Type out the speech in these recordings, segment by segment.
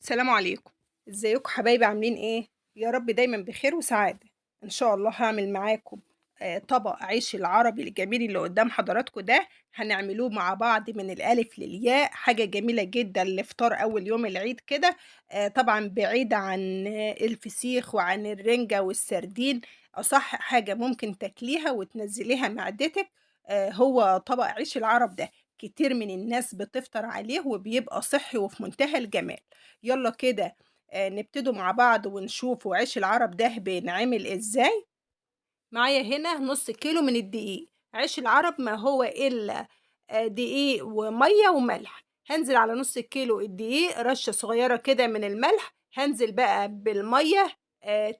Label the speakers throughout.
Speaker 1: السلام عليكم. ازيكم حبايبي عاملين ايه؟ يا رب دايما بخير وسعادة. ان شاء الله هعمل معاكم طبق عيش العربي الجميل اللي قدام حضراتكم ده. هنعملوه مع بعض من الالف للياء، حاجة جميلة جدا لفطار اول يوم العيد كده. طبعا بعيد عن الفسيخ وعن الرنجة والسردين. اصح حاجة ممكن تاكليها وتنزليها معدتك هو طبق عيش العرب ده. كتير من الناس بتفطر عليه وبيبقى صحي وفي منتهى الجمال. يلا كده نبتدوا مع بعض ونشوفوا عيش العرب ده بينعمل ازاي. معايا هنا نص كيلو من الدقيق. عيش العرب ما هو الا دقيق وميه وملح. هنزل على نص كيلو الدقيق رشه صغيره كده من الملح، هنزل بقى بالميه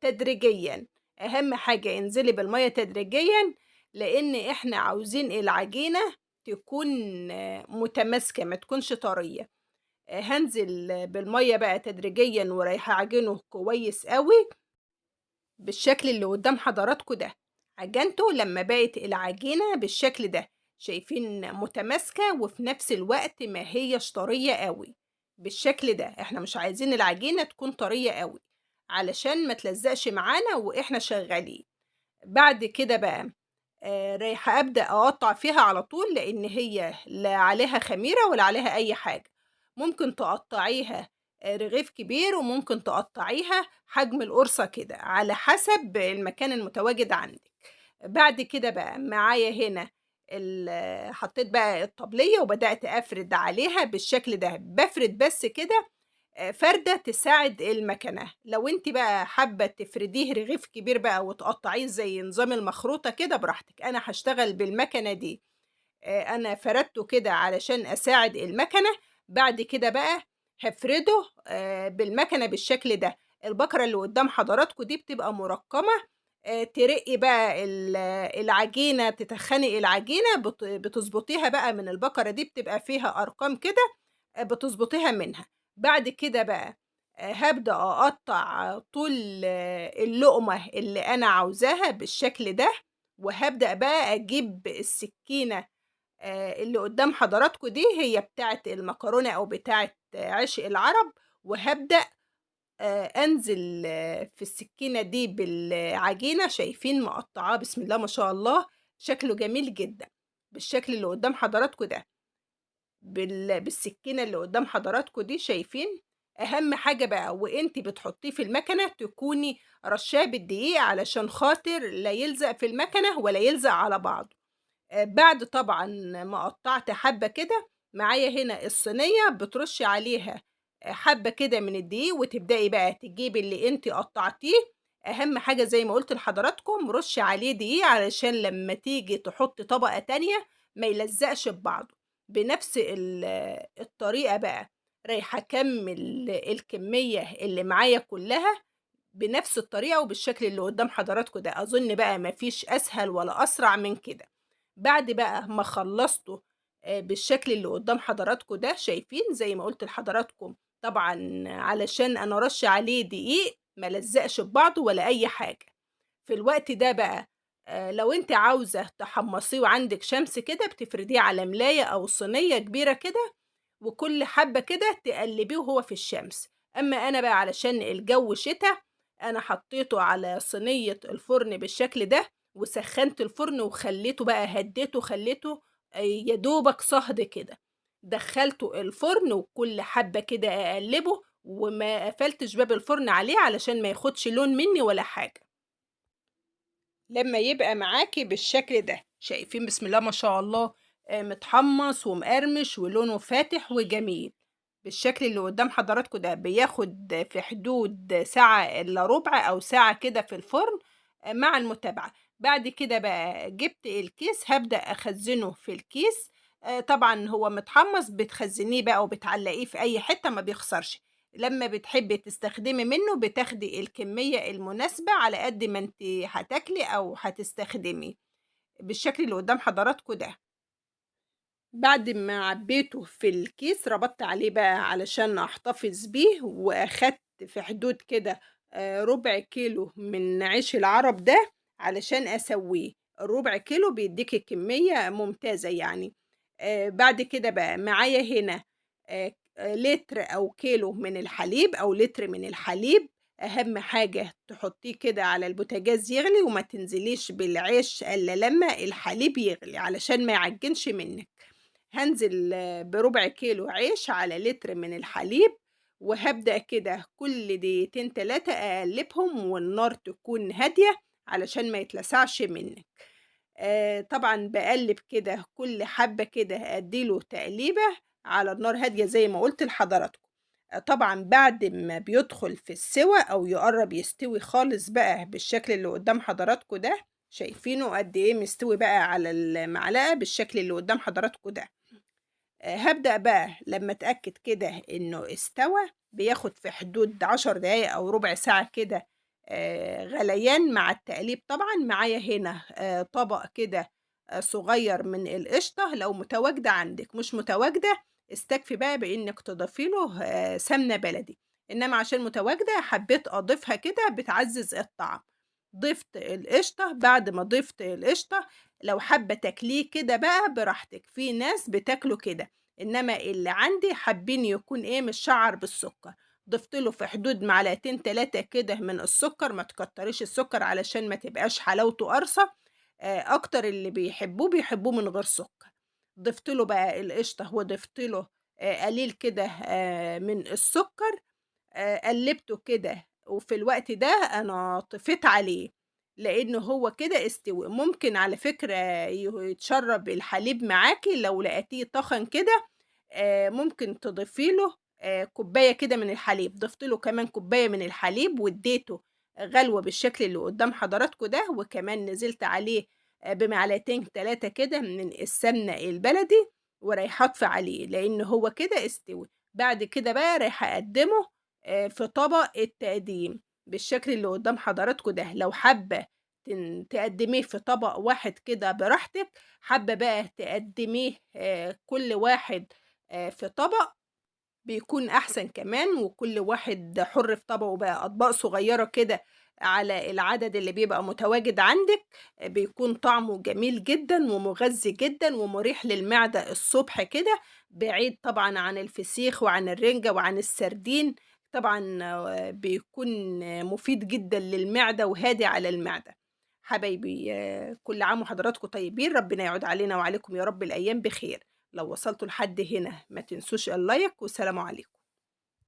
Speaker 1: تدريجيا. اهم حاجه انزلي بالميه تدريجيا، لان احنا عاوزين العجينه تكون متماسكه، ما تكونش طريه. هانزل بالمَيّة بقى تدريجيًا ورايحة أعجنه كويس أوي، بالشكل اللي قدّام حضراتكم ده. عجنته لمّا بقت العجينة بالشكل ده، شايفين متماسكة وفي نفس الوقت ما هياش طرية أوي، بالشكل ده. إحنا مش عايزين العجينة تكون طرية أوي، علشان ما تلزقش معانا وإحنا شغالين. بعد كده بقى رايحة أبدأ أقطّع فيها على طول، لإن هي لا عليها خميرة ولا عليها أي حاجة. ممكن تقطّعيها رغيف كبير، وممكن تقطّعيها حجم القرصة كده، على حسب المكان المتواجد عندِك. بعد كده بقى معايا هنا حطيت بقى الطبلية وبدأت أفرد عليها بالشكل ده. بافرد بس كده فردة تساعد المكنة. لو أنتِ بقى حابة تفرديه رغيف كبير بقى وتقطّعيه زي نظام المخروطة كده براحتك، أنا هاشتغل بالمكنة دي. أنا فردته كده علشان أساعد المكنة. بعد كده بقى هافرده بالمكنة بالشكل ده. البكرة اللي قدّام حضراتكم دي بتبقى مركّمة. ترقي بقى العجينة، تتخني العجينة بتضبطيها بقى من البكرة دي، بتبقى فيها أرقام كده بتضبطيها منها. بعد كده بقى هابدأ أقطّع طول اللقمة اللي أنا عاوزاها بالشكل ده. وهابدأ بقى أجيب السكينة اللي قدّام حضراتكم دي، هي بتاعة المكرونة أو بتاعة عيش العرب. وهابدأ أنزل في السكينة دي بالعجينة. شايفين مقطّعاه بسم الله ما شاء الله، شكله جميل جدًا، بالشكل اللي قدّام حضراتكم ده. بالسكينة اللي قدّام حضراتكم دي شايفين. أهم حاجة بقى وأنتِ بتحطّيه في المكنة تكوني رشّاه بالدقيق علشان خاطر لا يلزق في المكنة ولا يلزق على بعضه. بعد طبعًا ما قطّعت حبّة كده، معايا هنا الصينية بترُشّي عليها حبّة كده من الدقيق، وتبدئي بقى تجيبي اللي أنتِ قطّعتيه. أهم حاجة زي ما قُلت لحضراتكم رُشّي عليه دقيق علشان لمّا تيجي تحُطّي طبقة تانية ما يلزّقش في بعضه. بنفس الطريقة بقى رايحة أكمّل الكمية اللي معايا كُلّها بنفس الطريقة وبالشكل اللي قدّام حضراتكم ده. أظن بقى ما فيش أسهل ولا أسرع من كده. بعد بقى ما خلّصته بالشكل اللي قدّام حضراتكم ده، شايفين زي ما قُلت لحضراتكم طبعًا علشان أنا راشّة عليه دقيق ما لزّقش في بعضه ولا أي حاجة. في الوقت ده بقى لو أنتِ عاوزة تحمّصيه وعندِك شمس كده، بتفرديه على ملاية أو صينية كبيرة كده، وكل حبّة كده تقلّبيه وهو في الشمس. أمّا أنا بقى علشان الجو شتا، أنا حطّيته على صينية الفرن بالشكل ده، وسخّنت الفرن وخلّيته بقى هدّيته خلّيته يا دوبك صهد كده. دخّلته الفرن وكل حبّة كده أقلّبه، وما قفلتش باب الفرن عليه علشان ما ياخدش لون منّي ولا حاجة. لمّا يبقى معاكِ بالشكل ده، شايفين بسم الله ما شاء الله متحمّص ومقرمش ولونه فاتح وجميل، بالشكل اللي قدّام حضراتكم ده. بياخد في حدود ساعة إلا ربع أو ساعة كده في الفرن مع المتابعة. بعد كده بقى جِبت الكيس هابدأ أخزّنه في الكيس. طبعًا هو متحمّص بتخزّنيه بقى وبتعلّقيه في أي حتّة ما بيخسرش. لمّا بتحبّي تستخدمي منّه بتاخدي الكمية المناسبة على قد ما أنتِ هتاكلي أو هتستخدمي، بالشكل اللي قدّام حضراتكم ده. بعد ما عبّيته في الكيس ربطت عليه بقى علشان أحتفظ بيه، وأخدت في حدود كده ربع كيلو من عيش العرب ده علشان أسوّيه. الربع كيلو بيدّيكِ كمية ممتازة يعني. بعد كده بقى معايا هنا لتر أو كيلو من الحليب أو لتر من الحليب، أهم حاجة تحطيه كده على البوتاجاز يغلي وما تنزليش بالعيش إلا لمّا الحليب يغلي علشان ما يعجنش منِّك. هانزل بربع كيلو عيش على لتر من الحليب، وهابدأ كده كل دقيقتين 3 أقلّبهم والنار تكون هادية علشان ما يتلسعش منِّك. طبعًا باقلّب كده كل حبّة كده أدّي له تقليبة على النار هادية زي ما قُلت لحضراتكم. طبعًا بعد ما بيدخل في السِوَى أو يقرّب يستوي خالص بقى بالشكل اللي قدّام حضراتكم ده، شايفينه قد إيه مستوي بقى على المعلقة بالشكل اللي قدّام حضراتكم ده. هابدأ بقى لمّا أتأكد كده إنه استوى، بياخد في حدود 10 دقايق أو ربع ساعة كده غليان مع التقليب طبعًا. معايا هنا طبق كده صغير من القشطة لو متواجدة عندِك، مش متواجدة استكفي بقى بإنِّك تضيفي له سمنة بلدي، إنما عشان متواجدة حبيت أضيفها كده بتعزّز الطعم. ضِفت القشطة، بعد ما ضِفت القشطة لو حابة تاكليه كده بقى براحتِك، في ناس بتاكله كده. إنما اللي عندي حابين يكون إيه، متشعّر بالسُكّر، ضِفت له في حدود معلقتين 3 كده من السُكّر، ما تكتّريش السُكّر علشان ما تبقاش حلاوته قارصة. أكتر اللي بيحبوه، بيحبوه من غير سُكّر. ضِفت له بقى القشطة وضِفت له قليل كده من السُكّر، قلّبته كده وفي الوقت ده أنا طفيت عليه، لإن هو كده استوى. ممكن على فكرة يتشرّب الحليب معاكِ لو لقيتيه طَخَن كده، ممكن تضيفي له كوباية كده من الحليب. ضِفت له كمان كوباية من الحليب وادّيته غلوة بالشكل اللي قدّام حضراتكم ده، وكمان نزلت عليه بمعلقتين 3 كده من السمنة البلدي ورايحة أطفي عليه، لإن هو كده استوى. بعد كده بقى رايحة أقدّمه في طبق التقديم بالشكل اللي قدّام حضراتكم ده. لو حابة تقدّميه في طبق واحد كده براحتك، حابة بقى تقدّميه كل واحد في طبق بيكون أحسن كمان، وكل واحد حُر في طبقه بقى، أطباق صغيّرة كده على العدد اللي بيبقى متواجد عندِك، بيكون طعمه جميل جدًا ومغذّي جدًا ومُريح للمعدة الصبح كده، بعيد طبعًا عن الفسيخ وعن الرنجة وعن السردين. طبعًا بيكون مفيد جدًا للمعدة وهادي على المعدة. حبايبي كل عام وحضراتكم طيبين، ربنا يعود علينا وعليكم يا رب الأيام بخير. لو وصلتوا لحد هنا ما تنسوش اللايك والسلام عليكم.